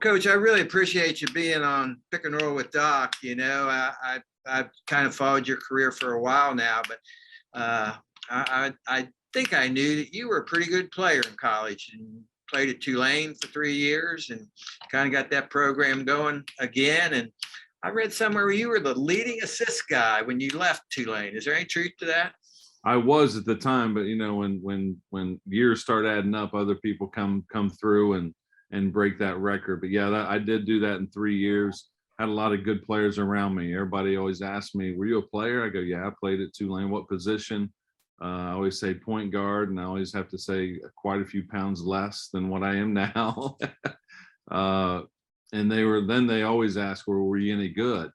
Coach, I really appreciate you being on Pick and Roll with Doc. I've kind of followed your career for a while now, but I think I knew that you were a pretty good player in college and played at Tulane for 3 years and kind of got that program going again. And I read somewhere where you were the leading assist guy when you left Tulane. Is there any truth to that? I was at the time, but when years start adding up, other people come through and break that record. But yeah, I did do that in 3 years. Had a lot of good players around me. Everybody always asked me, "Were you a player?" I go, "Yeah, I played at Tulane." "What position?" I always say point guard, and I always have to say quite a few pounds less than what I am now. And they always ask, "Well, were you any good?"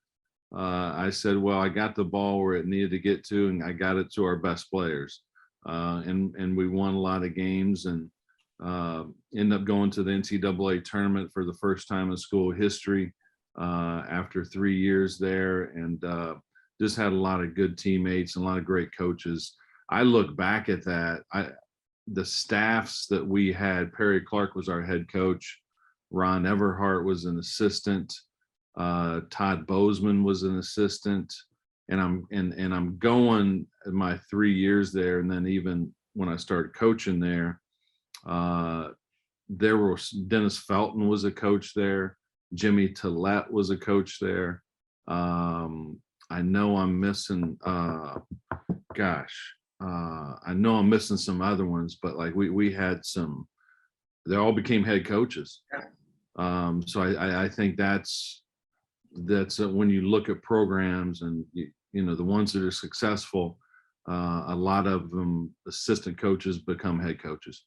I said, "Well, I got the ball where it needed to get to, and I got it to our best players." And we won a lot of games and ended up going to the NCAA tournament for the first time in school history after 3 years there, and just had a lot of good teammates and a lot of great coaches. I look back at that. The staffs that we had, Perry Clark was our head coach. Ron Everhart was an assistant. Todd Bozeman was an assistant. And I'm going my 3 years there. And then even when I started coaching there was Dennis Felton was a coach there. Jimmy Tillett was a coach there. I know I'm missing, I know I'm missing some other ones, but like we had some, they all became head coaches. So I think that's when you look at programs and the ones that are successful, a lot of them assistant coaches become head coaches.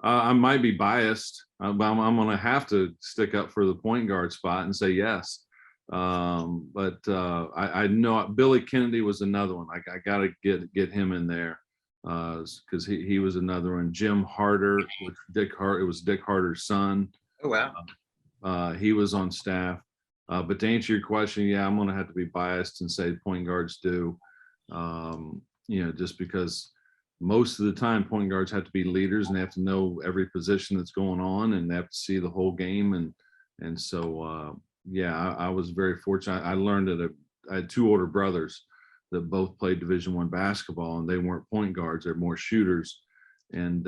I might be biased, but I'm going to have to stick up for the point guard spot and say yes. But I know Billy Kennedy was another one. I got to get him in there because he was another one. Jim Harder, it was Dick Harder's son. Oh, wow. He was on staff. But to answer your question, yeah, I'm going to have to be biased and say point guards do. Just because most of the time point guards have to be leaders and they have to know every position that's going on and they have to see the whole game. And so, yeah, I was very fortunate. I learned that I had 2 older brothers that both played Division I basketball, and they weren't point guards, they're more shooters. And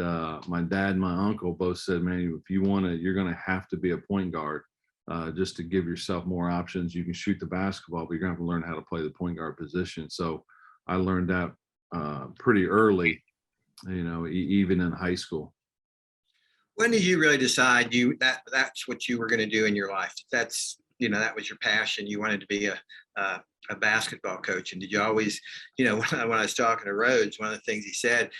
my dad and my uncle both said, "Man, if you want to, you're going to have to be a point guard just to give yourself more options. You can shoot the basketball, but you're going to have to learn how to play the point guard position." So I learned that pretty early, even in high school. When did you really decide that's what you were going to do in your life? That was your passion. You wanted to be a basketball coach. And did you always, when I was talking to Rhodes, one of the things he said,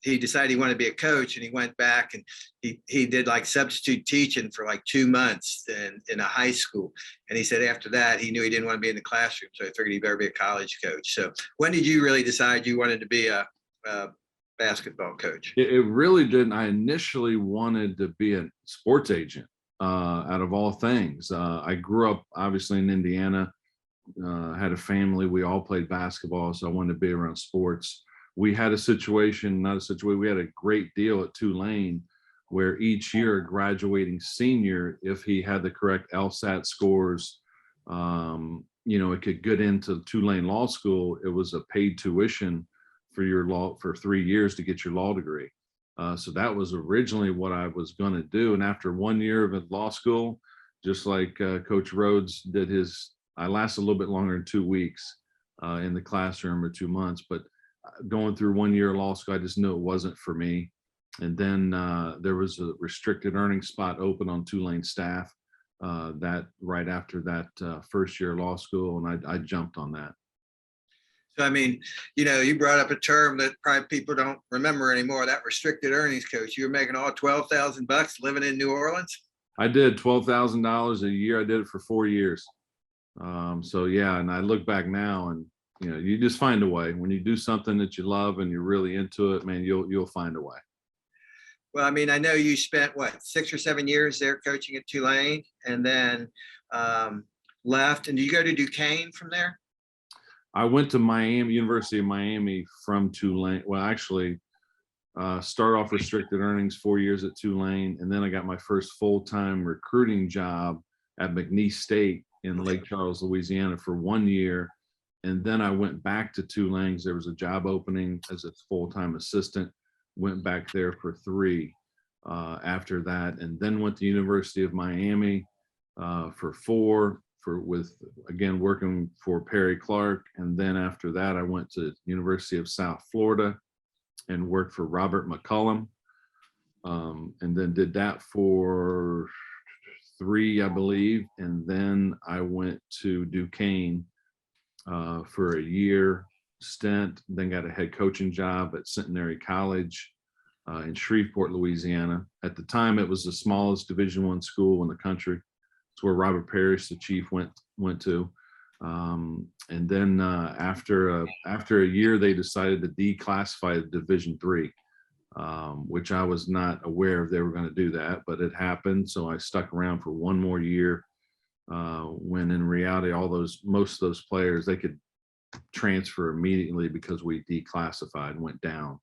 he decided he wanted to be a coach, and he went back and he did like substitute teaching for like 2 months in a high school. And he said after that, he knew he didn't want to be in the classroom. So he figured he better be a college coach. So when did you really decide you wanted to be a basketball coach? It really didn't. I initially wanted to be a sports agent out of all things. I grew up obviously in Indiana, had a family. We all played basketball, so I wanted to be around sports. We had we had a great deal at Tulane where each year a graduating senior, if he had the correct LSAT scores, it could get into Tulane Law School. It was a paid tuition for 3 years to get your law degree. So that was originally what I was going to do. And after 1 year of law school, just like Coach Rhodes did I lasted a little bit longer than 2 weeks in the classroom, or 2 months, but going through 1 year of law school, I just knew it wasn't for me. And then there was a restricted earnings spot open on Tulane staff that right after that first year of law school, and I jumped on that. So, I mean, you brought up a term that probably people don't remember anymore, that restricted earnings coach. You were making all $12,000 living in New Orleans? I did $12,000 a year. I did it for 4 years. So, yeah, and I look back now and, you just find a way. When you do something that you love and you're really into it, man, you'll find a way. Well, I mean, I know you spent what, 6 or 7 years there coaching at Tulane, and then um, left. And do you go to Duquesne from there? I went to Miami, University of Miami from Tulane. Well, actually, start off restricted earnings, 4 years at Tulane, and then I got my first full-time recruiting job at McNeese State in Okay. Lake Charles, Louisiana for 1 year. And then I went back to Tulane because there was a job opening as a full-time assistant, went back there for 3 after that, and then went to University of Miami for 4 for with again working for Perry Clark. And then after that, I went to University of South Florida and worked for Robert McCullum, and then did that for 3, I believe. And then I went to Duquesne for a year stint, then got a head coaching job at Centenary College in Shreveport, Louisiana. At the time, it was the smallest Division I school in the country. It's where Robert Parrish, the chief, went to. And then after a year, they decided to declassify the Division III, which I was not aware of they were going to do that, but it happened. So I stuck around for 1 more year. When in reality, most of those players, they could transfer immediately because we declassified and went down.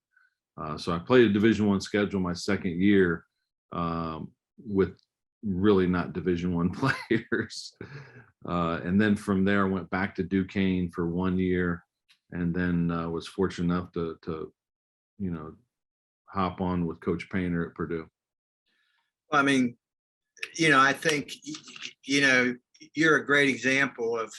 So I played a Division I schedule my second year with really not Division I players. And then from there, I went back to Duquesne for 1 year, and then was fortunate enough to hop on with Coach Painter at Purdue. Well, I mean, I think, you're a great example of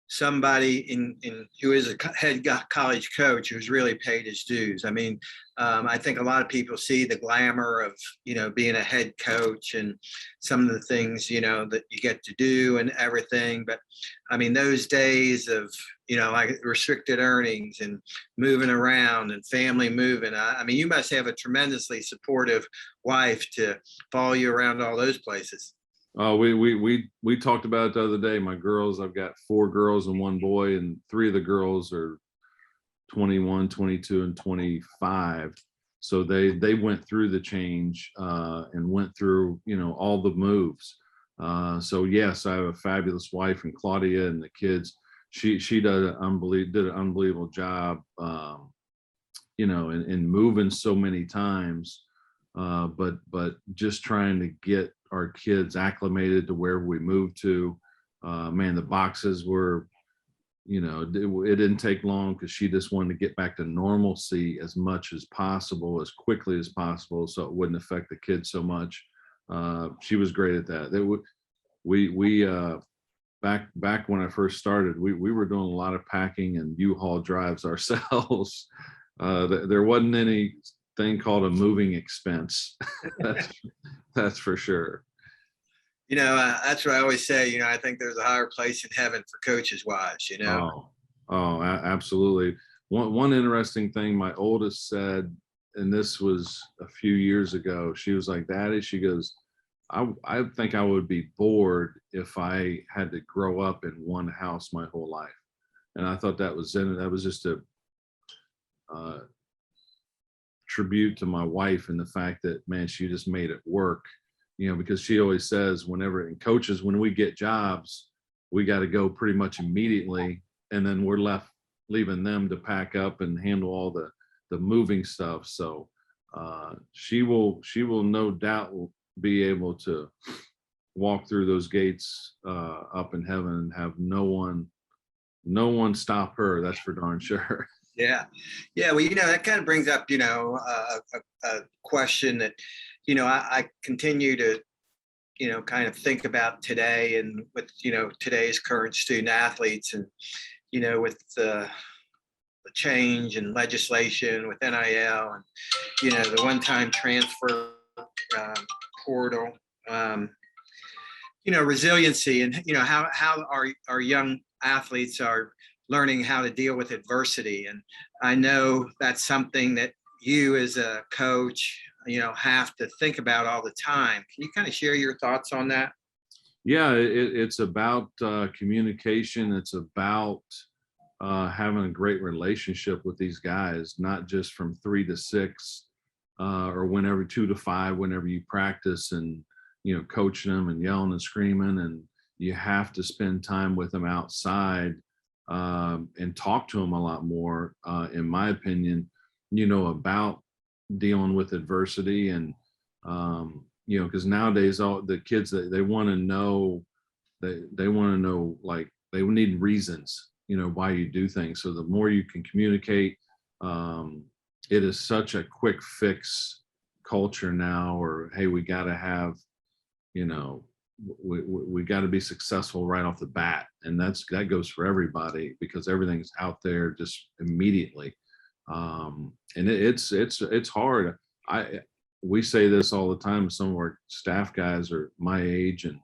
somebody in who is a head college coach who's really paid his dues. I mean, I think a lot of people see the glamour of being a head coach and some of the things that you get to do and everything. But I mean, those days of like restricted earnings and moving around and family moving. I mean, you must have a tremendously supportive wife to follow you around all those places. Oh, we talked about it the other day. My girls, I've got 4 girls and 1 boy, and 3 of the girls are 21, 22, and 25. So they went through the change and went through all the moves. So yes, I have a fabulous wife, and Claudia and the kids. She did an unbelievable job, in moving so many times. But just trying to get our kids acclimated to where we moved to. Man, the boxes were, it didn't take long because she just wanted to get back to normalcy as much as possible, as quickly as possible, so it wouldn't affect the kids so much. She was great at that. We back when I first started, we were doing a lot of packing and U-Haul drives ourselves. There wasn't any thing called a moving expense. That's for sure. That's what I always say. I think there's a higher place in heaven for coaches' wives. Absolutely. One interesting thing my oldest said, and this was a few years ago, she was like, Daddy, she goes, I think I would be bored if I had to grow up in one house my whole life. And I thought that was just a tribute to my wife, and the fact that, man, she just made it work, because she always says when we get jobs, we got to go pretty much immediately, and then we're leaving them to pack up and handle all the moving stuff. So she will no doubt be able to walk through those gates up in heaven and have no one stop her. That's for darn sure. Yeah. Well, that kind of brings up, a question that, I continue to, kind of think about today, and with, today's current student athletes, and, with the change in legislation with NIL and, the one-time transfer portal, resiliency, and, how our young athletes are learning how to deal with adversity. And I know that's something that you as a coach, have to think about all the time. Can you kind of share your thoughts on that? Yeah, it's about communication. It's about having a great relationship with these guys, not just from 3 to 6, or whenever 2 to 5, whenever you practice, and coaching them and yelling and screaming, and you have to spend time with them outside, and talk to them a lot more, in my opinion, about dealing with adversity. And because nowadays all the kids, they want to know, they want to know, like, they need reasons, why you do things. So the more you can communicate, it is such a quick fix culture now, or hey, we got to have, you know we got to be successful right off the bat, and that goes for everybody, because everything's out there just immediately. And it's hard. I We say this all the time. Some of our staff guys are my age, and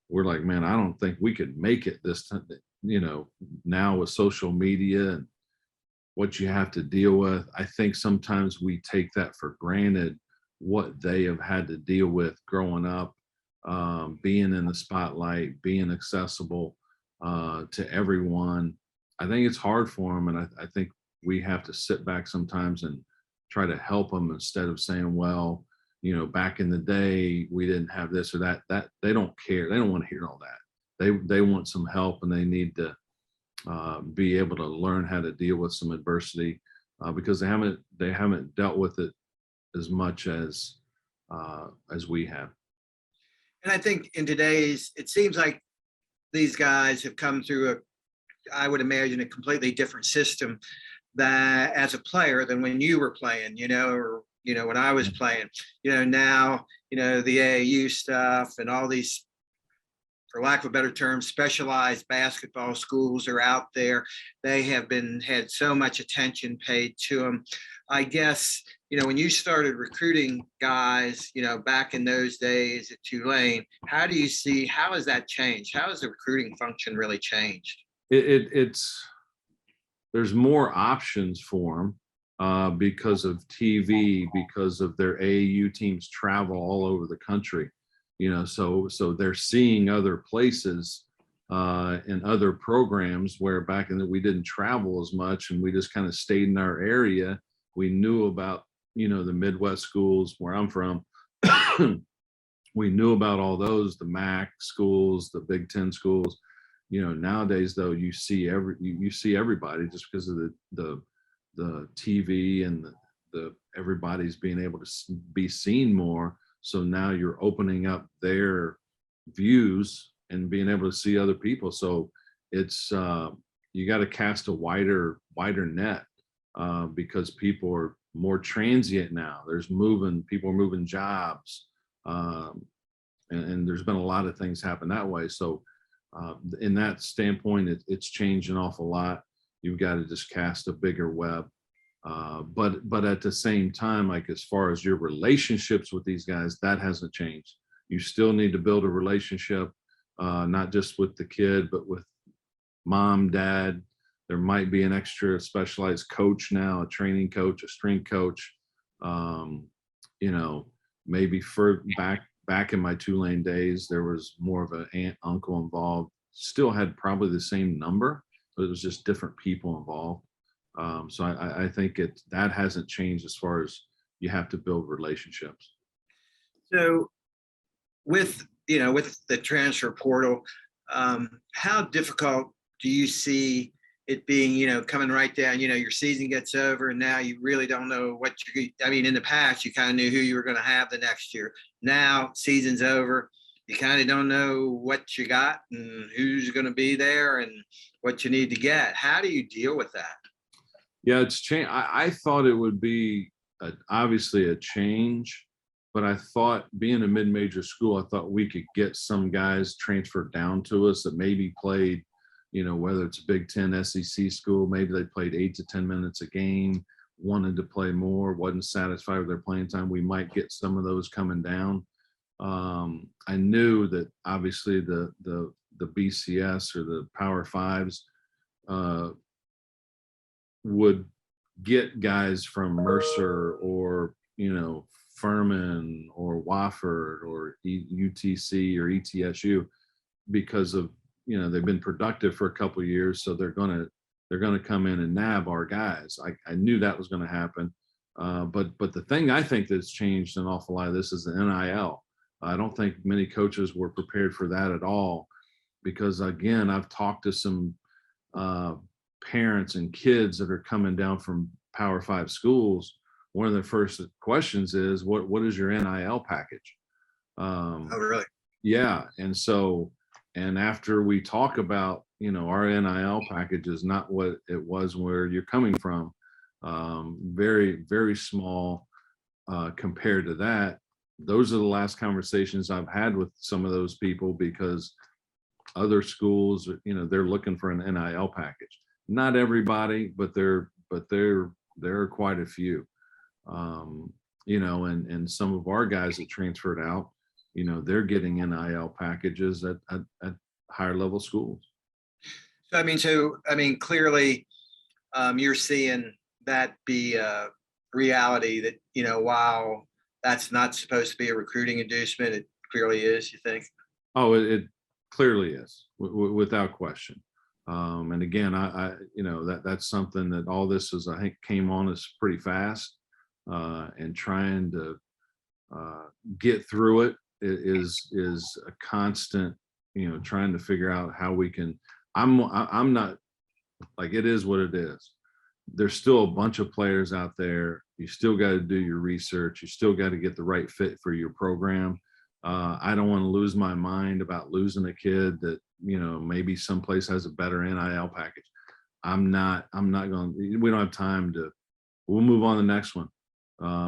we're like, man, I don't think we could make it this time, now with social media and what you have to deal with. I think sometimes we take that for granted, what they have had to deal with growing up, being in the spotlight, being accessible, to everyone. I think it's hard for them. And I think we have to sit back sometimes and try to help them, instead of saying, well, back in the day, we didn't have this or that. That they don't care. They don't want to hear all that. They want some help, and they need to be able to learn how to deal with some adversity, because they haven't dealt with it as much as we have. And I think in today's, it seems like these guys have come through I would imagine, a completely different system that as a player than when you were playing, or, when I was playing, now, the AAU stuff and all these, for lack of a better term, specialized basketball schools are out there. They have had so much attention paid to them. I guess, when you started recruiting guys, back in those days at Tulane, how has that changed? How has the recruiting function really changed? It's There's more options for them, because of TV, because of their AAU teams travel all over the country. So they're seeing other places, and other programs, where back in we didn't travel as much, and we just kind of stayed in our area. We knew about, the Midwest schools where I'm from. We knew about all those, the MAC schools, the Big Ten schools. Nowadays though, you see everybody, just because of the TV, and the everybody's being able to be seen more. So now you're opening up their views and being able to see other people. So it's you got to cast a wider net, because people are more transient now. People are moving jobs, and there's been a lot of things happen that way. So in that standpoint, it's changed an awful lot. You've got to just cast a bigger web. But at the same time, like, as far as your relationships with these guys, that hasn't changed. You still need to build a relationship, not just with the kid, but with mom, dad. There might be an extra specialized coach now, a training coach, a strength coach. Maybe for back in my Tulane days, there was more of an aunt, uncle involved. Still had probably the same number, but it was just different people involved. So I think that hasn't changed, as far as you have to build relationships. So with the transfer portal, how difficult do you see it being, coming right down, your season gets over and now you really don't know in the past, you kind of knew who you were going to have the next year. Now season's over. You kind of don't know what you got and who's going to be there and what you need to get. How do you deal with that? Yeah, it's changed. I thought it would be obviously a change, but I thought, being a mid-major school, I thought we could get some guys transferred down to us that maybe played, whether it's a Big Ten, SEC school, maybe they played 8 to 10 minutes a game, wanted to play more, wasn't satisfied with their playing time. We might get some of those coming down. I knew that obviously the BCS, or the Power Fives, would get guys from Mercer, or Furman, or Wofford, or UTC, or ETSU, because of they've been productive for a couple of years, so they're gonna come in and nab our guys. I knew that was going to happen. But the thing I think that's changed an awful lot of this is the NIL. I don't think many coaches were prepared for that at all, because again, I've talked to some uh, parents and kids that are coming down from Power Five schools. One of their first questions is, what is your NIL package? Oh, Um, really? yeah, and so, and after we talk about, our NIL package is not what it was where you're coming from. Very, very small compared to that. Those are the last conversations I've had with some of those people, because other schools, they're looking for an NIL package. Not everybody, but there are quite a few. Um, and some of our guys that transferred out, they're getting NIL packages at higher level schools. So I mean, clearly, you're seeing that be a reality that, while that's not supposed to be a recruiting inducement, it clearly is, you think? Oh, it clearly is, without question. And again, that's something that all this is, I think, came on us pretty fast, and trying to get through it is a constant, trying to figure out how we can. I'm not, like, it is what it is. There's still a bunch of players out there. You still got to do your research. You still got to get the right fit for your program. I don't want to lose my mind about losing a kid that, maybe someplace has a better NIL package. I'm not going to, we don't have time to, we'll move on to the next one.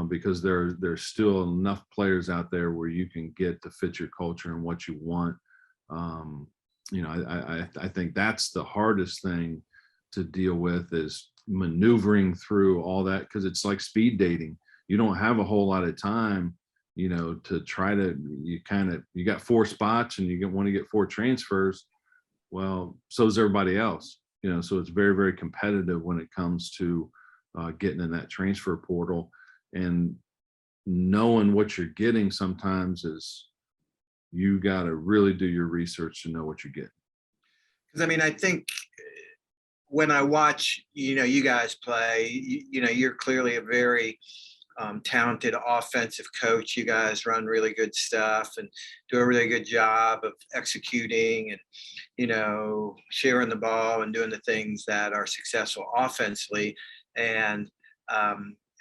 Because there's still enough players out there where you can get to fit your culture and what you want. I think that's the hardest thing to deal with, is maneuvering through all that, because it's like speed dating. You don't have a whole lot of time, to try to, you got 4 spots and you want to get 4 transfers. Well, so is everybody else, so it's very, very competitive when it comes to getting in that transfer portal. And knowing what you're getting sometimes is, you got to really do your research to know what you're getting. Because I mean, I think when I watch, you guys play, you're clearly a very talented offensive coach. You guys run really good stuff and do a really good job of executing and, sharing the ball and doing the things that are successful offensively. And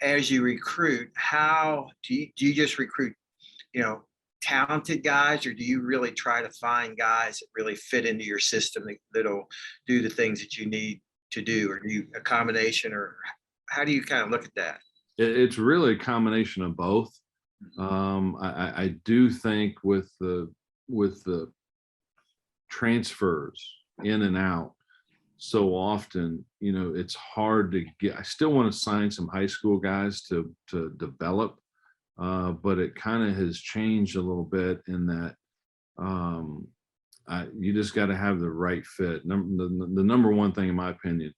as you recruit, how do you just recruit, talented guys, or do you really try to find guys that really fit into your system that'll do the things that you need to do, or do you a combination, or how do you kind of look at that? It's really a combination of both. I do think with the transfers in and out so often, it's hard to get. I still want to sign some high school guys to develop, but it kind of has changed a little bit in that, you just got to have the right fit. The number one thing, in my opinion,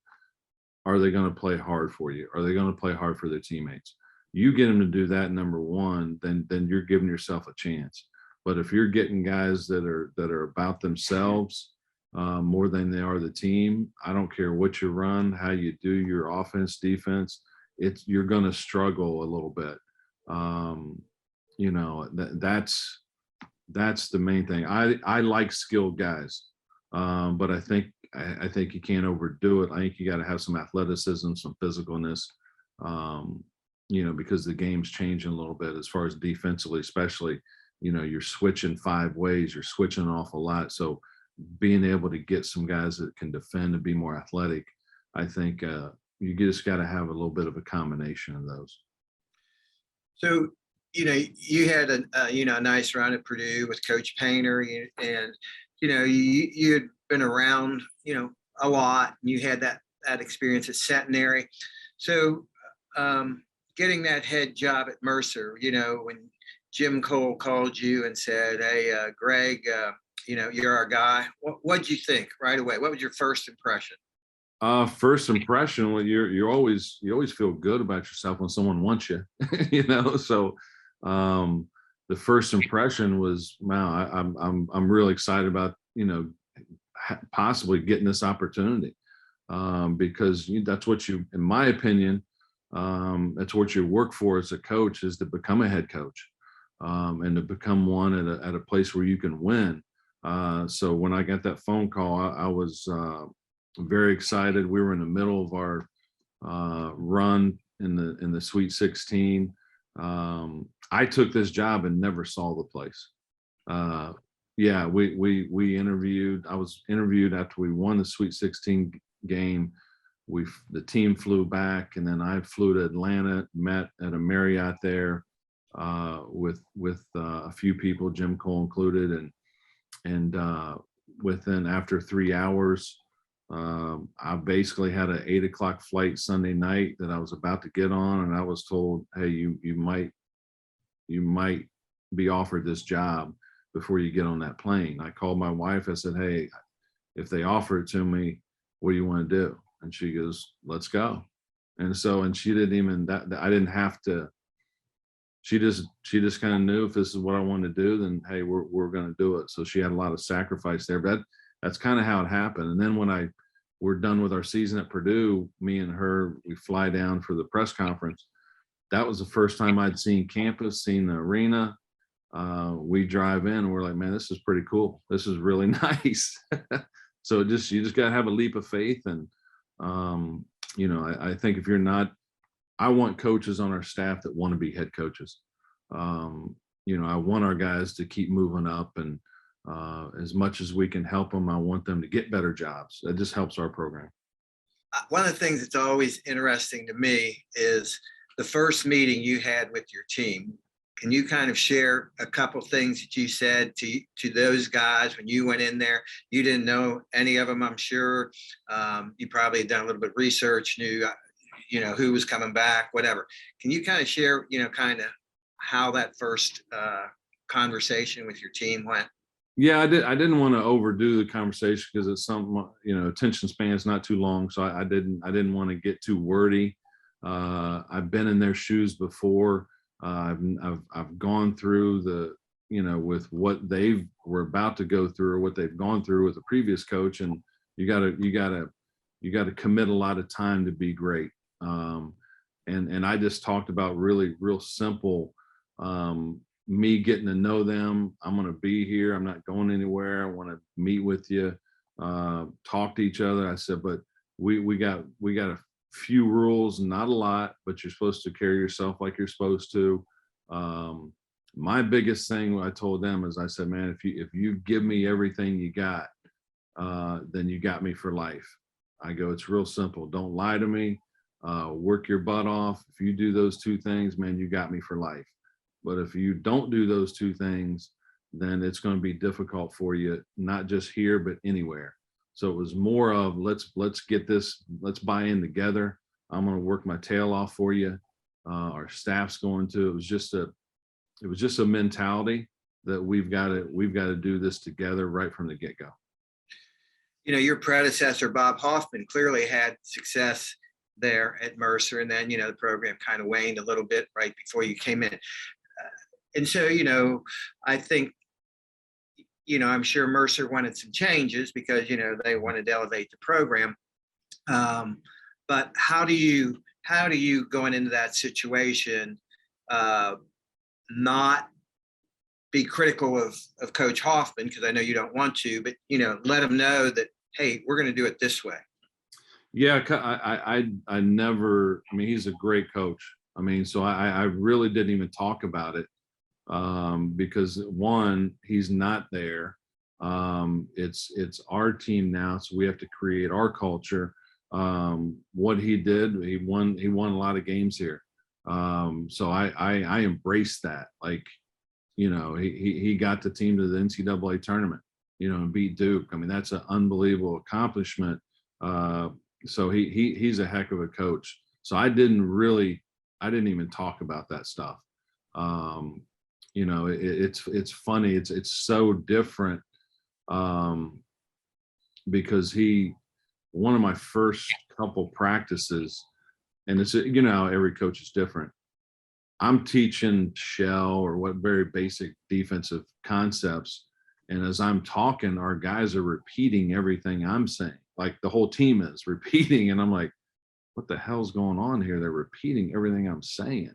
are they going to play hard for you? Are they going to play hard for their teammates? You get them to do that, number one, then you're giving yourself a chance. But if you're getting guys that are about themselves, more than they are the team, I don't care what you run, how you do your offense, defense, you're going to struggle a little bit. That's the main thing. I like skilled guys, but I think you can't overdo it. I think you got to have some athleticism, some physicalness, because the game's changing a little bit as far as defensively, especially. You're switching 5 ways, you're switching an awful lot. So being able to get some guys that can defend and be more athletic, I think you just got to have a little bit of a combination of those. So, you had a nice run at Purdue with Coach Painter, and you had been around, a lot, and you had that experience at Centenary. So, getting that head job at Mercer, when Jim Cole called you and said, "Hey, Greg, you're our guy." What'd you think right away? What was your first impression? First impression, well, you always feel good about yourself when someone wants you, So, the first impression was, wow, I'm really excited about, possibly getting this opportunity, because that's what in my opinion, That's what you work for as a coach, is to become a head coach, and to become one at a place where you can win. So when I got that phone call, I was very excited. We were in the middle of our run in the Sweet 16. I took this job and never saw the place. Yeah, we interviewed. I was interviewed after we won the Sweet 16 game. The team flew back, and then I flew to Atlanta, met at a Marriott there with a few people, Jim Cole included, and within after 3 hours, I basically had an 8 o'clock flight Sunday night that I was about to get on, and I was told, "Hey, you might be offered this job before you get on that plane." I called my wife. I said, "Hey, if they offer it to me, what do you want to do?" And she goes, "Let's go." And she didn't even I didn't have to. She just kind of knew, if this is what I wanted to do, then hey, we're going to do it. So she had a lot of sacrifice there, but that's kind of how it happened. And then when we're done with our season at Purdue, me and her, we fly down for the press conference. That was the first time I'd seen campus, seen the arena. We drive in and we're like, man, this is pretty cool. This is really nice. So you just got to have a leap of faith. And, I think if you're not, I want coaches on our staff that want to be head coaches. I want our guys to keep moving up, and as much as we can help them, I want them to get better jobs. That just helps our program. One of the things that's always interesting to me is the first meeting you had with your team. Can you kind of share a couple things that you said to those guys when you went in there? You didn't know any of them, I'm sure. You probably had done a little bit of research, knew who was coming back, whatever. Can you kind of share, kind of how that first conversation with your team went? Yeah, I didn't want to overdo the conversation because it's something, attention span is not too long. So I didn't want to get too wordy. I've been in their shoes before. I've gone through with what they were about to go through, or what they've gone through with the previous coach. And you gotta commit a lot of time to be great. And I just talked about really real simple, me getting to know them. I'm going to be here. I'm not going anywhere. I want to meet with you, talk to each other. I said, but we got a few rules, not a lot, but you're supposed to carry yourself like you're supposed to. My biggest thing I told them is, I said, man, if you give me everything you got, then you got me for life. I go, it's real simple. Don't lie to me. Work your butt off. If you do those two things, man, you got me for life. But if you don't do those two things, then it's going to be difficult for you, not just here, but anywhere. So it was more of, let's get this, let's buy in together. I'm going to work my tail off for you. Our staff's going to. It was just a mentality that we've got to do this together right from the get-go. Your predecessor, Bob Hoffman, clearly had success there at Mercer, and then the program kind of waned a little bit right before you came in. And so I think I'm sure Mercer wanted some changes because they wanted to elevate the program. But how do you going into that situation not be critical of Coach Hoffman, because I know you don't want to, but let him know that, hey, we're going to do it this way. Yeah, I never. I mean, he's a great coach. I mean, so I really didn't even talk about it, because one, he's not there. It's our team now, so we have to create our culture. What he did, he won a lot of games here. So I embraced that. Like, he got the team to the NCAA tournament, and beat Duke. I mean, that's an unbelievable accomplishment. So he's a heck of a coach. So I didn't even talk about that stuff. It's funny. It's so different, because one of my first couple practices, and it's, every coach is different. I'm teaching shell, or what, very basic defensive concepts. And as I'm talking, our guys are repeating everything I'm saying. Like, the whole team is repeating. And I'm like, what the hell's going on here? They're repeating everything I'm saying.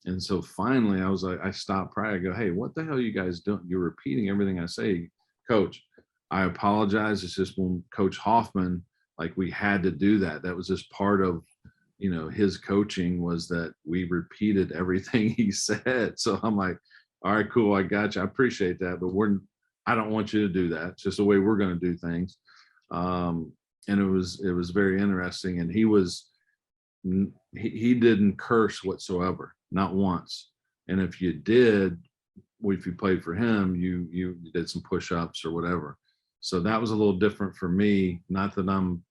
And so finally I was like, I stopped praying. I go, hey, what the hell are you guys doing? You're repeating everything I say, coach. I apologize. It's just when Coach Hoffman, like we had to do that. That was just part of, his coaching, was that we repeated everything he said. So I'm like, all right, cool. I got you. I appreciate that. But I don't want you to do that. It's just the way we're going to do things. And it was very interesting. And he didn't curse whatsoever, not once. And if you did, if you played for him, you did some push-ups or whatever. So that was a little different for me. Not that I'm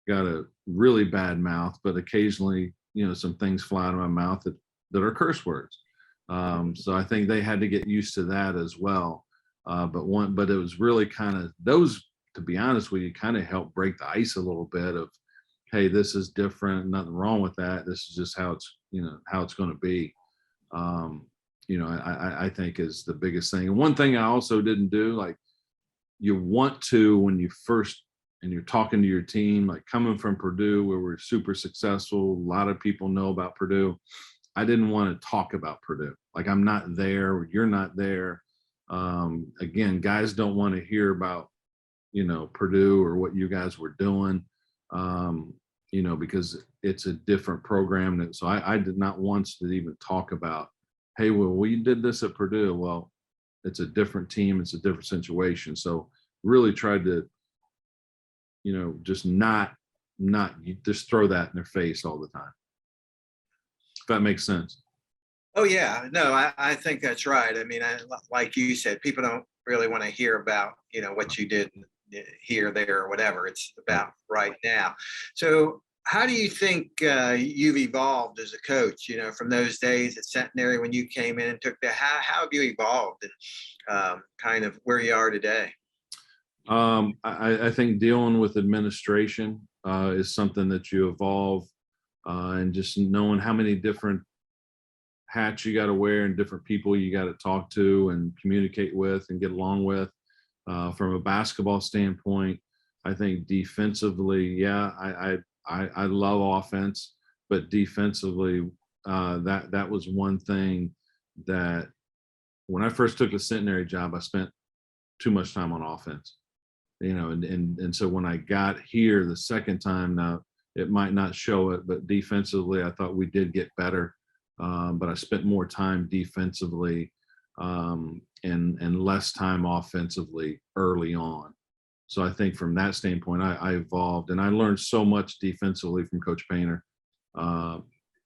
got a really bad mouth, but occasionally, some things fly out of my mouth that are curse words. So I think they had to get used to that as well. But it was really kind of those, to be honest with you, kind of helped break the ice a little bit of, hey, this is different, nothing wrong with that. This is just how it's going to be. I think is the biggest thing. And one thing I also didn't do, like, you want to, when you first, and you're talking to your team, like coming from Purdue, where we're super successful, a lot of people know about Purdue. I didn't want to talk about Purdue. Like, I'm not there, you're not there. Again, guys don't want to hear about, Purdue or what you guys were doing, because it's a different program. So I did not want to even talk about, hey, well, we did this at Purdue. Well, it's a different team. It's a different situation. So really tried to, just not you just throw that in their face all the time. If that makes sense. Oh yeah, no, I think that's right. I mean, like you said, people don't really want to hear about, what you did here, there, or whatever. It's about right now. So how do you think you've evolved as a coach, from those days at Centenary when you came in and took how have you evolved and kind of where you are today? I think dealing with administration is something that you evolve, and just knowing how many different hats you got to wear and different people you got to talk to and communicate with and get along with. From a basketball standpoint, I think defensively, yeah, I love offense, but defensively, that was one thing that when I first took the Centenary job, I spent too much time on offense. And so when I got here the second time, now it might not show it, but defensively, I thought we did get better. But I spent more time defensively, and less time offensively early on. So I think from that standpoint, I evolved, and I learned so much defensively from Coach Painter.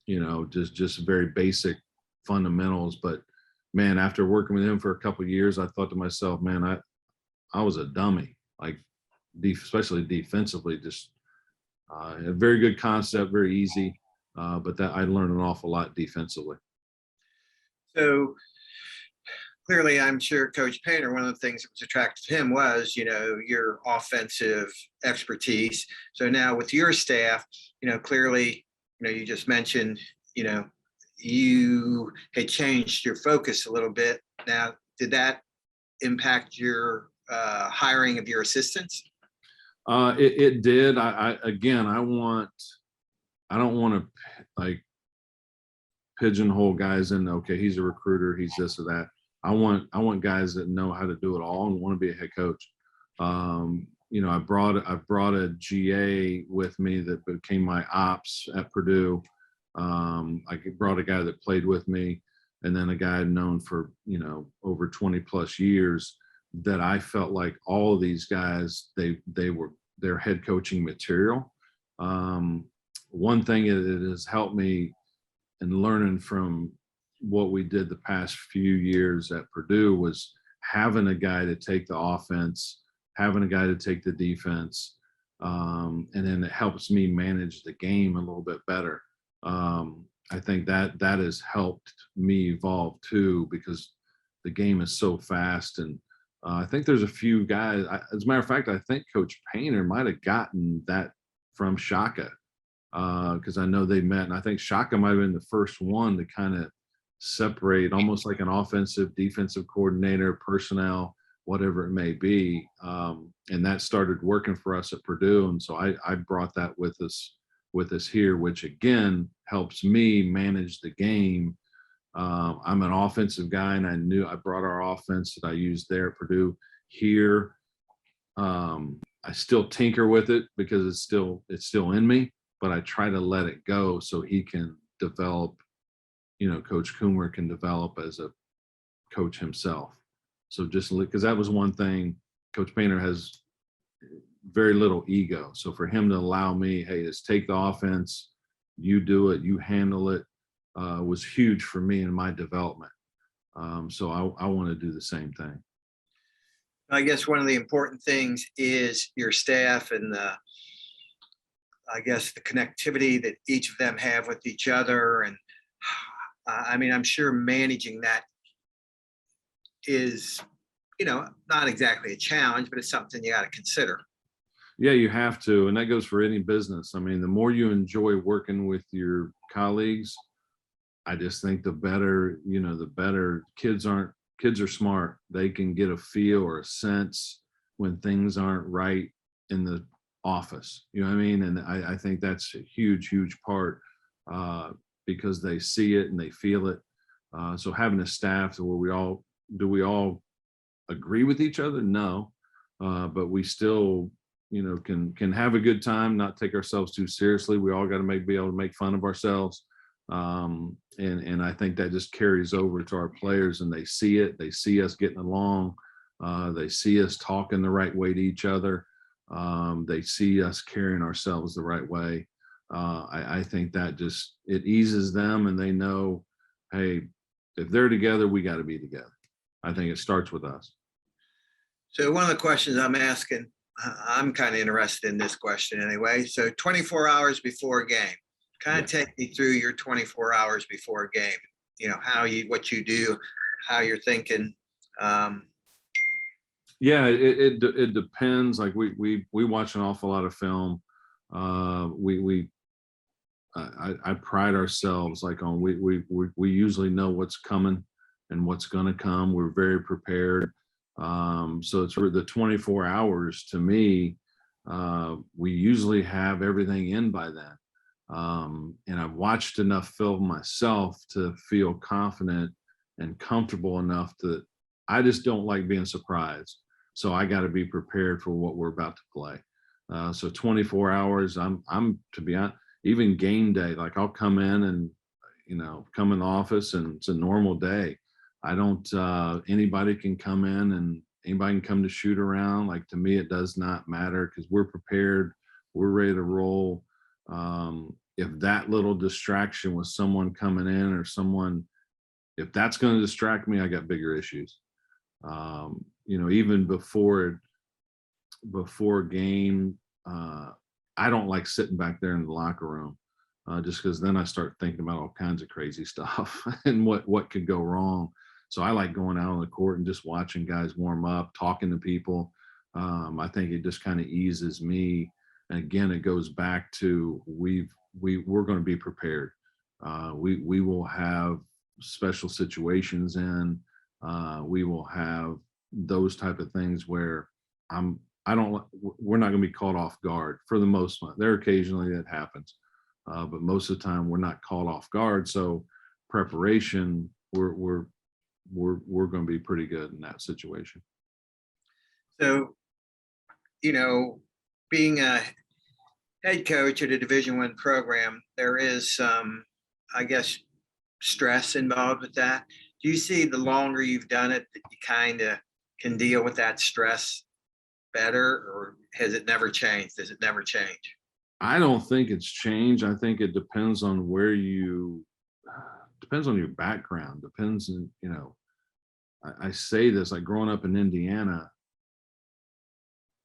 Just very basic fundamentals. But man, after working with him for a couple of years, I thought to myself, man, I was a dummy. Like, especially defensively, just a very good concept, very easy. But that I learned an awful lot defensively. So clearly, I'm sure Coach Painter, one of the things that was attractive to him was, your offensive expertise. So now with your staff, clearly, you just mentioned, you had changed your focus a little bit. Now, did that impact your hiring of your assistants? It did. Again, I don't want to like pigeonhole guys in, okay, he's a recruiter, he's this or that. I want guys that know how to do it all and want to be a head coach. I brought a GA with me that became my ops at Purdue. I brought a guy that played with me, and then a guy I'd known for over 20 plus years, that I felt like all of these guys, they were their head coaching material. One thing it has helped me in learning from what we did the past few years at Purdue was having a guy to take the offense, having a guy to take the defense, and then it helps me manage the game a little bit better. I think that has helped me evolve too, because the game is so fast. And I think there's a few guys, as a matter of fact, I think Coach Painter might have gotten that from Shaka, because I know they met, and I think Shaka might have been the first one to kind of separate, almost like an offensive, defensive coordinator, personnel, whatever it may be. And that started working for us at Purdue. And so I brought that with with us here, which again helps me manage the game. I'm an offensive guy, and I brought our offense that I used there at Purdue here. I still tinker with it because it's still in me, but I try to let it go so he can develop, Coach Coomer can develop as a coach himself. So just because that was one thing, Coach Painter has very little ego. So for him to allow me, hey, just take the offense, you do it, you handle it, was huge for me in my development. So I want to do the same thing. I guess one of the important things is your staff and I guess the connectivity that each of them have with each other. And I mean, I'm sure managing that is, not exactly a challenge, but it's something you got to consider. Yeah, you have to. And that goes for any business. I mean, the more you enjoy working with your colleagues, I just think the better kids are smart. They can get a feel or a sense when things aren't right in the office. You know what I mean? And I think that's a huge, huge part because they see it and they feel it. So having a staff where we all agree with each other? No. But we still, can have a good time, not take ourselves too seriously. We all got to be able to make fun of ourselves. And I think that just carries over to our players, and they see it. They see us getting along. They see us talking the right way to each other. They see us carrying ourselves the right way. I think that it eases them, and they know, hey, if they're together, we got to be together. I think it starts with us. So one of the questions I'm asking, I'm kind of interested in this question anyway. So 24 hours before a game, kind of take me through your 24 hours before a game, what you do, how you're thinking. Yeah, it depends. Like we watch an awful lot of film. I pride ourselves on we usually know what's coming and what's going to come. We're very prepared. So it's for the 24 hours to me. We usually have everything in by then. And I've watched enough film myself to feel confident and comfortable enough that I just don't like being surprised. So I got to be prepared for what we're about to play. So 24 hours, I'm to be honest, even game day, like I'll come in and, come in the office and it's a normal day. I don't, anybody can come in and anybody can come to shoot around. Like to me, it does not matter because we're prepared. We're ready to roll. If that little distraction was someone coming in or if that's going to distract me, I got bigger issues. Even before game, I don't like sitting back there in the locker room just because then I start thinking about all kinds of crazy stuff and what could go wrong. So I like going out on the court and just watching guys warm up, talking to people. I think it just kind of eases me. And again, it goes back to we're going to be prepared. We will have special situations we will have those type of things where we're not going to be caught off guard for the most part. There occasionally that happens, but most of the time we're not caught off guard. So preparation, we're going to be pretty good in that situation. So, being a head coach at a Division I program, there is some, I guess, stress involved with that. Do you see the longer you've done it that you kind of can deal with that stress better, or has it never changed? Does it never change? I don't think it's changed. I think it depends on depends on your background, depends on, I say this, like growing up in Indiana,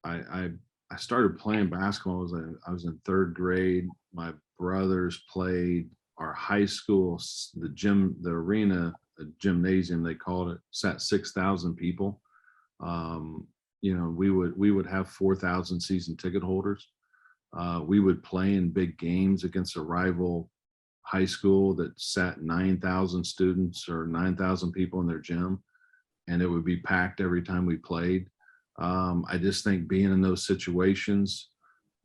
I started playing basketball. I was in third grade. My brothers played. Our high school, the arena, the gymnasium, they called it, sat 6,000 people. We would have 4,000 season ticket holders. We would play in big games against a rival high school that sat 9,000 students or 9,000 people in their gym, and it would be packed every time we played. I just think being in those situations,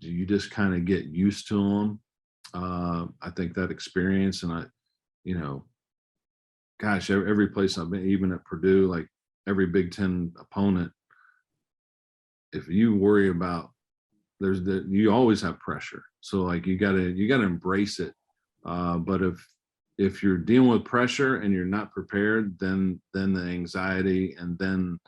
you just kind of get used to them. I think that experience, and you know, gosh, every place I've been, even at Purdue, like every Big Ten opponent, if you worry about, you always have pressure. So like you gotta embrace it. But if you're dealing with pressure and you're not prepared, then the anxiety, and then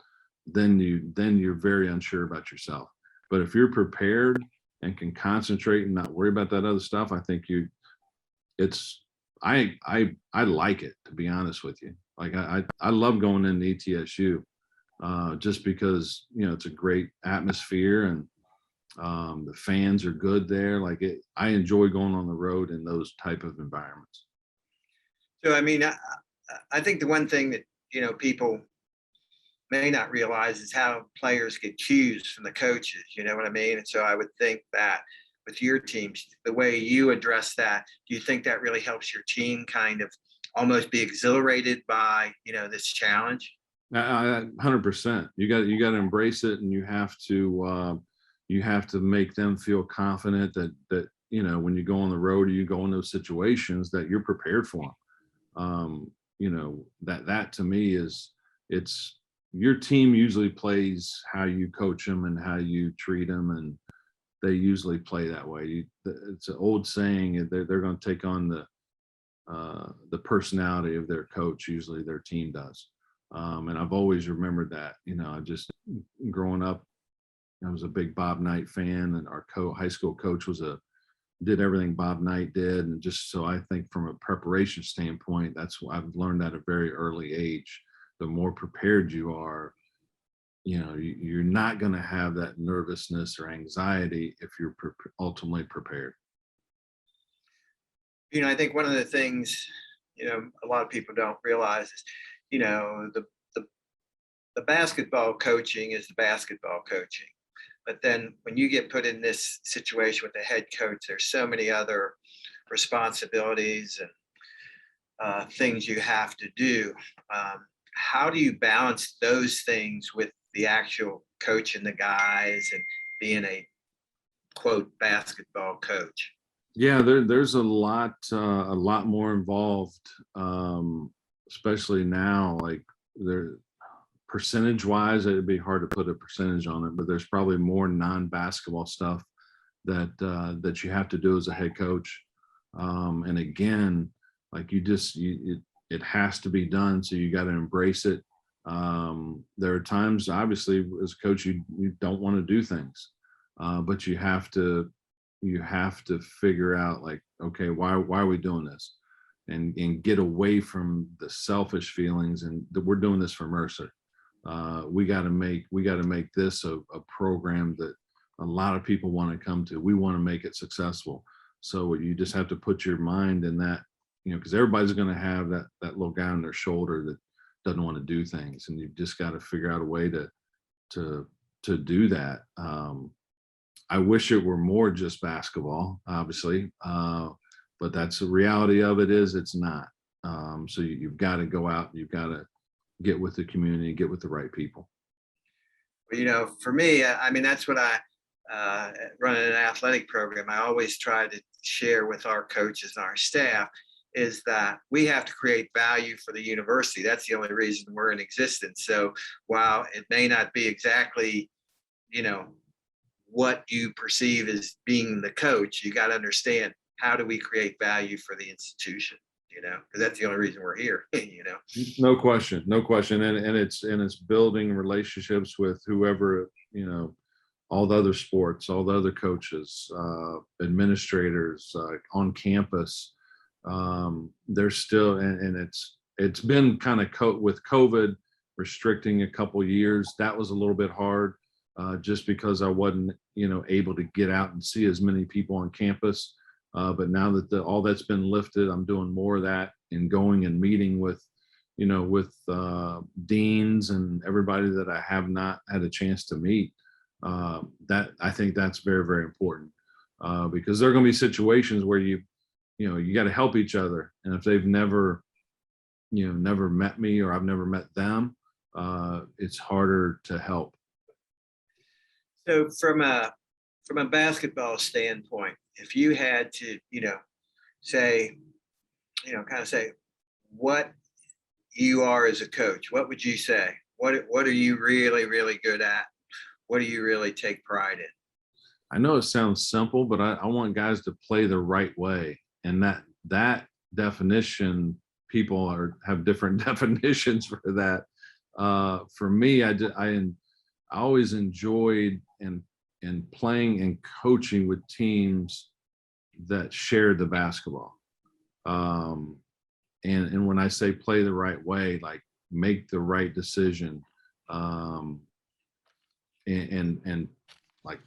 you're very unsure about yourself. But if you're prepared and can concentrate and not worry about that other stuff, I think it's I like it, to be honest with you. Like I love going into ETSU, just because it's a great atmosphere, and the fans are good there. I enjoy going on the road in those type of environments. So, I mean, I think the one thing that, people may not realize is how players get cues from the coaches. You know what I mean? And so I would think that with your teams, the way you address that, do you think that really helps your team kind of almost be exhilarated by, this challenge? 100%. You got to embrace it, and you have to make them feel confident that when you go on the road or you go in those situations, that you're prepared for them. That to me it's your team usually plays how you coach them and how you treat them, and they usually play that way. It's an old saying, they're going to take on the personality of their coach. Usually their team does. And I've always remembered that. I just, growing up, I was a big Bob Knight fan, and our high school coach did everything Bob Knight did. And just, so I think from a preparation standpoint, that's what I've learned at a very early age. The more prepared you are, you're not going to have that nervousness or anxiety if you're ultimately prepared. I think one of the things, a lot of people don't realize is, the basketball coaching is the basketball coaching. But then when you get put in this situation with the head coach, there's so many other responsibilities and things you have to do. How do you balance those things with the actual coaching the guys and being a quote basketball coach? Yeah, there's a lot more involved, especially now. Like, there, percentage wise, it'd be hard to put a percentage on it, but there's probably more non-basketball stuff that you have to do as a head coach. And again, like it has to be done, so you got to embrace it. There are times, obviously, as a coach, you don't want to do things, but you have to figure out, like, okay, why are we doing this, and get away from the selfish feelings, and we're doing this for Mercer. We got to make this a program that a lot of people want to come to. We want to make it successful. So you just have to put your mind in that, because everybody's going to have that little guy on their shoulder that doesn't want to do things, and you've just got to figure out a way to do that. I wish it were more just basketball, obviously, but that's the reality of it, is it's not. So you've got to go out, you've got to get with the community, get with the right people. For me, I mean, that's what running an athletic program, I always try to share with our coaches and our staff, is that we have to create value for the university. That's the only reason we're in existence. So while it may not be exactly, what you perceive as being the coach, you got to understand, how do we create value for the institution? Because that's the only reason we're here. No question. And it's building relationships with whoever, all the other sports, all the other coaches, administrators on campus. There's still, and it's been kind of with COVID restricting a couple years. That was a little bit hard, just because I wasn't, able to get out and see as many people on campus. But now that all that's been lifted, I'm doing more of that, and going and meeting with deans and everybody that I have not had a chance to meet. That, I think that's very, very important, because there are going to be situations where you got to help each other, and if they've never met me, or I've never met them, it's harder to help. So from a basketball standpoint, if you had to, say, kind of say what you are as a coach, what would you say? What are you really, really good at? What do you really take pride in? I know it sounds simple, but I want guys to play the right way. And that definition, have different definitions for that. For me, I always enjoyed and playing and coaching with teams that shared the basketball. And when I say play the right way, like make the right decision, and like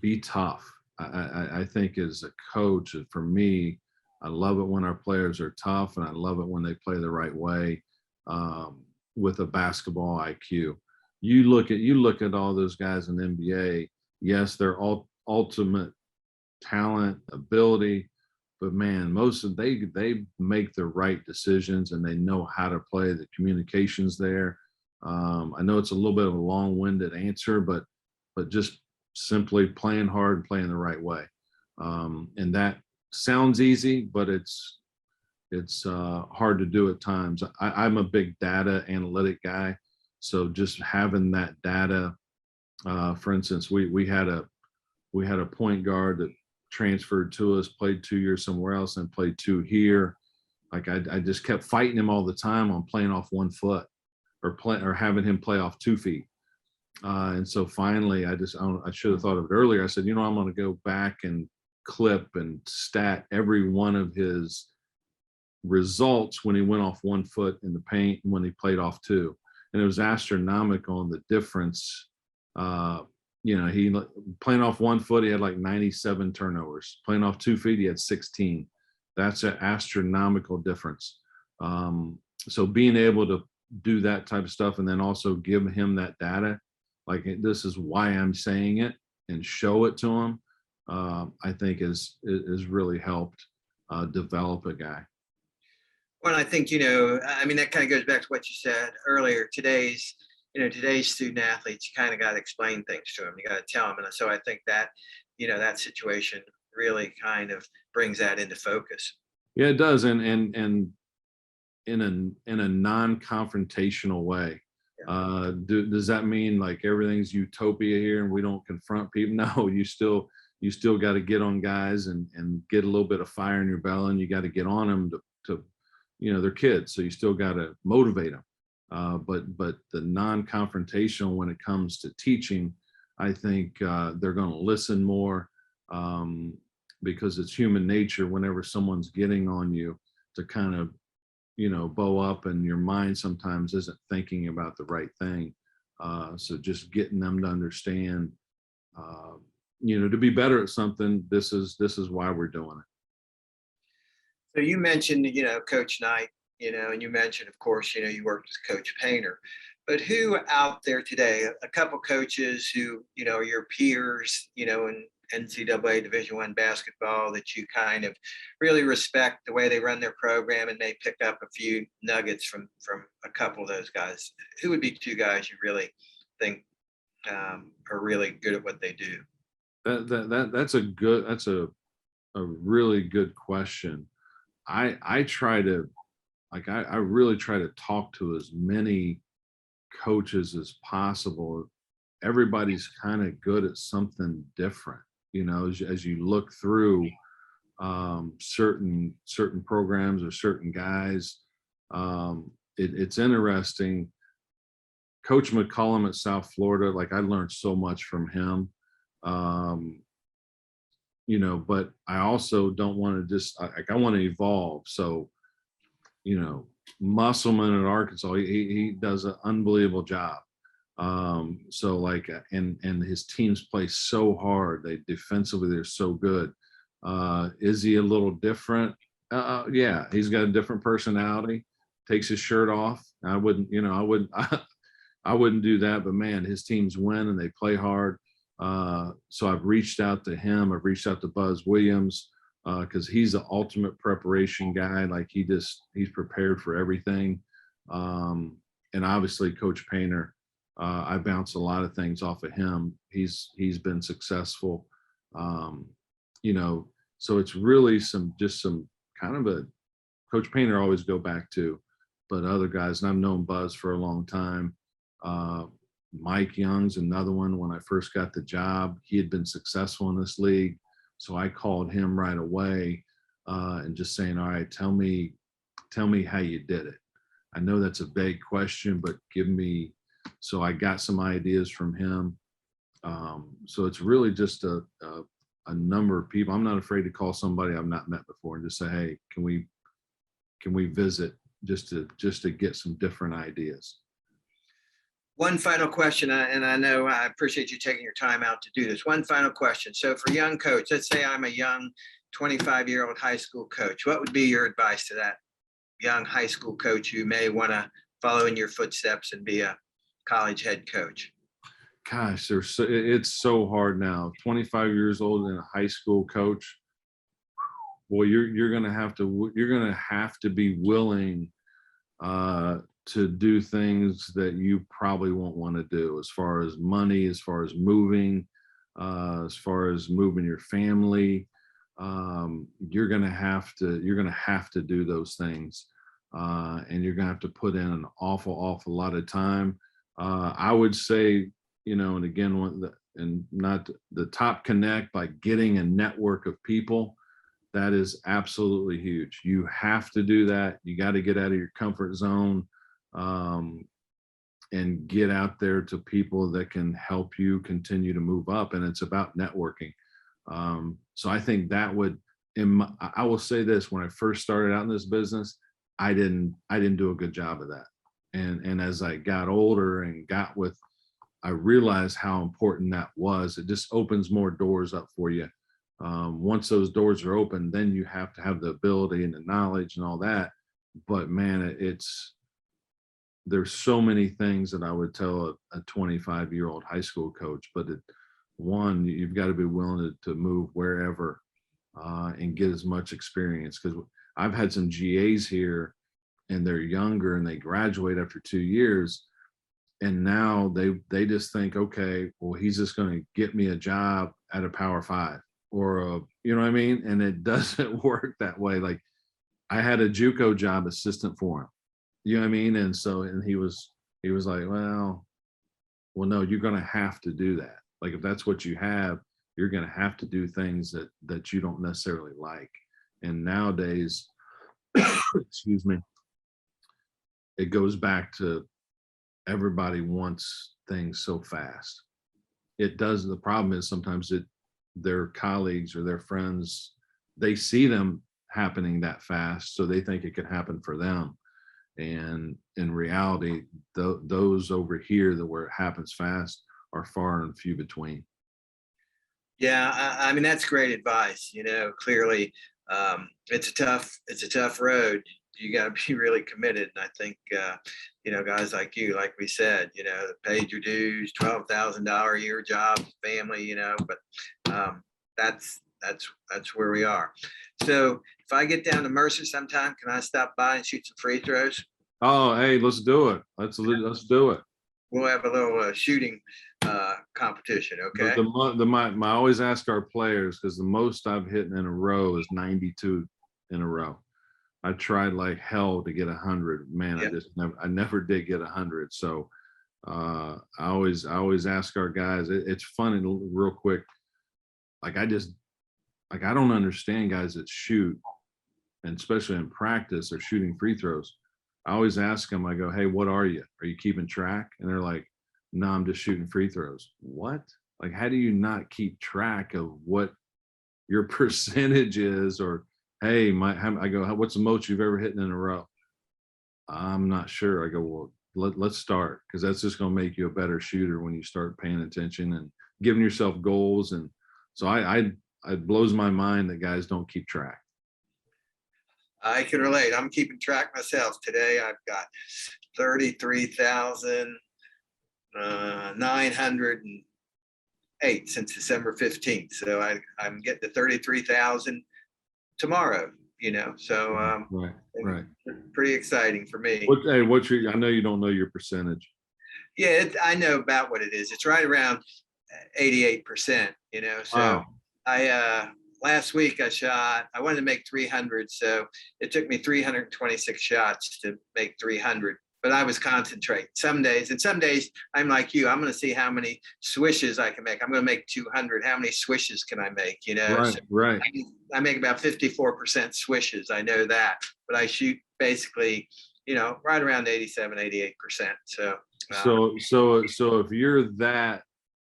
be tough. I think as a coach, for me, I love it when our players are tough, and I love it when they play the right way, with a basketball IQ. You look at all those guys in the NBA. Yes, they're all ultimate talent, ability, but man, most of they make the right decisions and they know how to play. The communications there. I know it's a little bit of a long-winded answer, but just simply playing hard and playing the right way. And that sounds easy, but it's hard to do at times. I'm a big data analytic guy, so just having that data. For instance, we had a point guard that transferred to us, played 2 years somewhere else, and played 2 here. Like I just kept fighting him all the time on playing off 1 foot, or having him play off 2 feet. And so finally, I should have thought of it earlier. I said, I'm going to go back and clip and stat every one of his results when he went off 1 foot in the paint and when he played off 2. And it was astronomical in the difference. He playing off 1 foot, he had like 97 turnovers. Playing off 2 feet, he had 16. That's an astronomical difference. So being able to do that type of stuff and then also give him that data, like this is why I'm saying it, and show it to him, I think is really helped develop a guy. Well, I think, that kind of goes back to what you said earlier. Today's student athletes, you kind of got to explain things to them. You got to tell them. And so I think that, that situation really kind of brings that into focus. Yeah, it does. And in a non-confrontational way. Yeah. Does that mean like everything's utopia here and we don't confront people? No, you still got to get on guys and get a little bit of fire in your belly, and you got to get on them to they're kids, so you still got to motivate them. But the non-confrontational, when it comes to teaching, I think they're going to listen more, because it's human nature whenever someone's getting on you to kind of bow up, and your mind sometimes isn't thinking about the right thing. So just getting them to understand, to be better at something. This is why we're doing it. So you mentioned, Coach Knight, and you mentioned, of course, you worked as Coach Painter, but who out there today, a couple coaches who, are your peers, in NCAA Division I basketball that you kind of really respect the way they run their program, and may pick up a few nuggets from a couple of those guys? Who would be 2 guys you really think are really good at what they do? That's a really good question. I try to, I really try to talk to as many coaches as possible. Everybody's kind of good at something different, as you look through certain programs or certain guys. It's interesting. Coach McCollum at South Florida, like I learned so much from him. But I also don't want to just, I want to evolve. So, Musselman at Arkansas, he does an unbelievable job. So like, and his teams play so hard. They defensively, they're so good. Is he a little different? Yeah, he's got a different personality. Takes his shirt off. I wouldn't do that, but man, his teams win and they play hard. So I've reached out to him. I've reached out to Buzz Williams, because he's the ultimate preparation guy. Like he's prepared for everything. And obviously Coach Painter, I bounce a lot of things off of him. He's been successful. So it's really some kind of a Coach Painter I always go back to, but other guys, and I've known Buzz for a long time. Mike Young's another one. When I first got the job, he had been successful in this league. So I called him right away and just saying, all right, tell me how you did it. I know that's a vague question, but give me, so I got some ideas from him. So it's really just a number of people. I'm not afraid to call somebody I've not met before and just say, hey, can we visit just to get some different ideas. One final question, and I know I appreciate you taking your time out to do this. One final question. So for young coach, let's say I'm a young 25-year-old high school coach. What would be your advice to that young high school coach who may want to follow in your footsteps and be a college head coach? Gosh, it's so hard now. 25 years old and a high school coach. Well, you're gonna have to be willing to do things that you probably won't want to do, as far as money, as far as moving your family. You're gonna have to do those things, and you're gonna have to put in an awful lot of time. I would say, and again, and not the top connect, like getting a network of people. That is absolutely huge. You have to do that. You got to get out of your comfort zone and get out there to people that can help you continue to move up. And it's about networking. So I think that would, I will say this, when I first started out in this business, I didn't do a good job of that. And as I got older and I realized how important that was. It just opens more doors up for you. Once those doors are open, then you have to have the ability and the knowledge and all that. But man, there's so many things that I would tell a 25-year-old high school coach. But one, you've got to be willing to move wherever and get as much experience. Because I've had some GAs here, and they're younger and they graduate after 2 years. And now they just think, okay, well, he's just going to get me a job at a Power 5. Or you know what I mean? And it doesn't work that way. Like, I had a JUCO job assistant for him, you know what I mean? And he was like, well, no, you're going to have to do that. Like, if that's what you have, you're going to have to do things that you don't necessarily like. And nowadays, excuse me, it goes back to everybody wants things so fast. It does. The problem is sometimes their colleagues or their friends, they see them happening that fast, so they think it could happen for them. And in reality, those over here where it happens fast are far and few between. Yeah, I mean, that's great advice. Clearly, it's a tough road. You got to be really committed. And I think, guys like you, like we said, that paid your dues, $12,000 a year job, family, but that's where we are. So if I get down to Mercer sometime, can I stop by and shoot some free throws? Oh, hey, let's do it. Let's do it. We'll have a little shooting competition. Okay. I always ask our players, because the most I've hit in a row is 92 in a row. I tried like hell to get 100. Man, yeah. I never did get 100. So I always ask our guys. It's funny, real quick. Like, I don't understand guys that shoot, and especially in practice, or shooting free throws. I always ask them. I go, hey, what are you? Are you keeping track? And they're like, no, I'm just shooting free throws. What? Like, how do you not keep track of what your percentage is? Or hey, I go, what's the most you've ever hit in a row? I'm not sure. I go, well, let's start, because that's just going to make you a better shooter when you start paying attention and giving yourself goals. And so it blows my mind that guys don't keep track. I can relate. I'm keeping track myself. Today I've got 33,908 since December 15th. So I'm getting to 33,000 tomorrow, so right. Pretty exciting for me. I know you don't know your percentage. Yeah, I know about what it is. It's right around 88%, so wow. last week I wanted to make 300. So it took me 326 shots to make 300. But I was concentrating some days. And some days I'm like you, I'm going to see how many swishes I can make. I'm going to make 200. How many swishes can I make? Right, So right. I make about 54% swishes. I know that, but I shoot basically, right around 87, 88%. So, So if you're that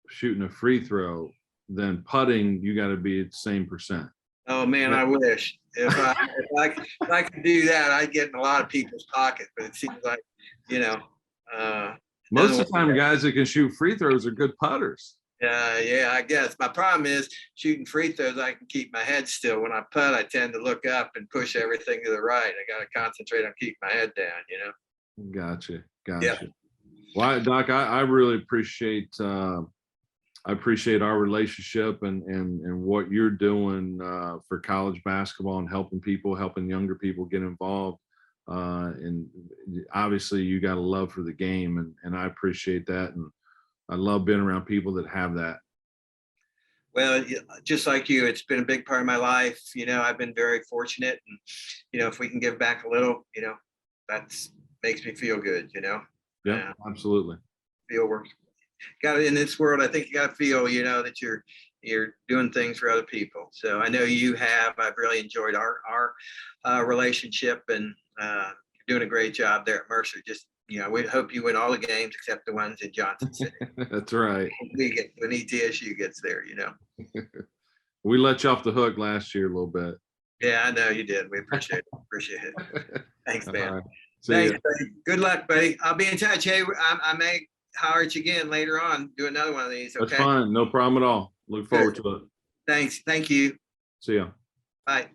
shooting a free throw, then putting, you got to be at the same percent. oh man, I wish if I could do that, I'd get in a lot of people's pockets. But it seems like, Most of the time, guys that can shoot free throws are good putters. Yeah, I guess my problem is shooting free throws. I can keep my head still. When I putt, I tend to look up and push everything to the right. I got to concentrate on keeping my head down. Gotcha. Yeah. Well, Doc, I really appreciate our relationship and what you're doing for college basketball and helping younger people get involved. And obviously you got a love for the game, and I appreciate that. And I love being around people that have that. Well, just like you, it's been a big part of my life. I've been very fortunate, and if we can give back a little, that's makes me feel good. Yeah, absolutely. Feel we're got it in this world. I think you got to feel, that you're doing things for other people. So I know you have. I've really enjoyed our relationship, and you're doing a great job there at Mercer. Just we hope you win all the games except the ones in Johnson City. That's right. When ETSU gets there, We let you off the hook last year a little bit. Yeah, I know you did. We appreciate it. Thanks, man. Right. Thanks, buddy. Good luck, buddy. I'll be in touch. Hey, I may holler at you again later on. Do another one of these. Okay. That's fine. No problem at all. Look forward to it. Thanks. Thank you. See ya. Bye.